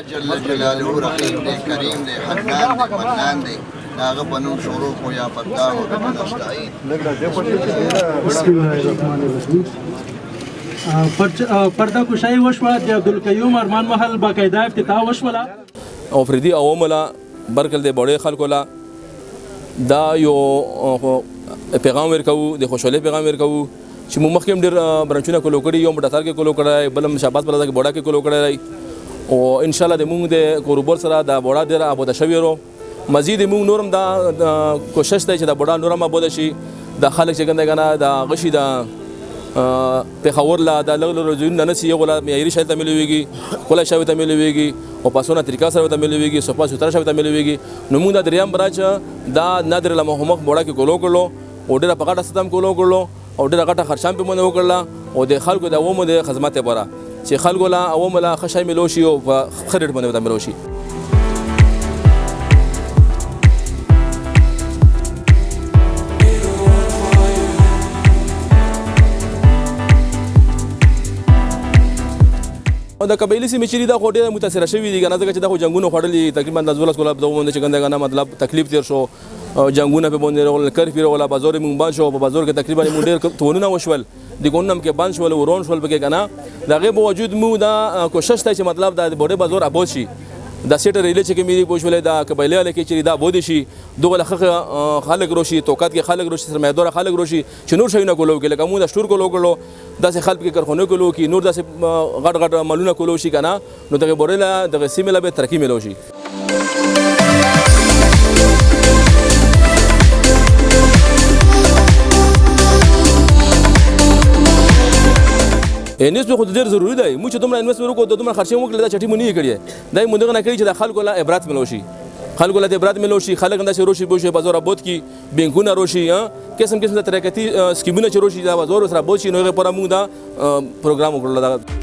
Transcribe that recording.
جل جلاله رحیم دی کریم دی حنان دی منان دی هغه په نوم شروع کو یا فتاح و بک نستعین. بسم الله الرحمن الرحیم. پرده کشای وشوه د عبدالقیوم ارمان محل باقاعده افتتاح وشوله او فردي عوامله برکل د بوړې خلکو لا دا یو پیغام ورکوو د خوشحالۍ پیغام ورکوو چې موږ مخکې هم ډېر برنچونه کولو کړي یو مټاتار کې کولو کړی بل هم شاباس بلدا کې بوډا کې کولو کړی او انشاءالله د موږ د کاروبار سره دا بوډا ډېره آباده شوې ورو مزید موږ نورم دا کوشش دی چې دا بوډا نورم آباده شي دا خلک چې ګنده کنه دا غشي دا پیښور لا د لږ ځایونو نه نسي یو غلا معیاري شی ته ملويږي کله شی ته ملويږي او پاسونه طریقه سره ته ملويږي صفه ستر شی ته ملويږي نو موږ د دریم براچ دا نادر لمحمد بوډا کې کولو کړلو او ډېر په غاټه ستم کولو کړلو او ډېر غاټه خرشام په مونږ وکړله او د خلکو د عوامو د خدمت لپاره چې خلکو لا عوامو لا خشای ملوشي او خرید باندې وته ملوشي. د قبایلی سیمې چې دا خو ډېره متاثره شوي دي کنه ځکه چې دا خو جنګونو خوړلي تقریبا د 12 کوله په باندې چې ګنده کنه مطلب تکلیف تیر شو جنگونه په باندې راغل کرفي راغله بازار مونږ باندې شو په بازار کې تقریبا مونږ ډېر تونونه وشول د ګونم کې باندې شول ورون شول بګه کنه دا غي باوجود مو دا کوشش ته چې مطلب دا بوډه بازار اباد شي دا سیټر ریلې چې مې پوښولې دا قبایلی له کې چې دا بودی شي دوه خلک روشي توقات کې خلک روشي سرمایدار خلک روشي چې نور شي نه کولو کې لکه مو دا شتور کولو کړو دا سه خلک کې کارخونه کولو کې نور دا سه غټ غټ مالونه کولو شي کنه نو دغه بورلا دغه سیمه به ترقی ملو شي. نسبت خو ډېر ضروري دی موږ چې دومره انویسټ وکړو د دومره خرچې وکړل دا چټي مونږ نه کړی دا موږ نه کړی چې د خلکو لا عبرت ملو شي خلکو لا عبرت ملو شي خلک انداسه روشي بوشي بازار اباد کی بینکونه روشي قسم قسم د ترقتی سکیمونه چې روشي دا بازار سره بوشي نو غوړه موږ دا پروګرام وکړل.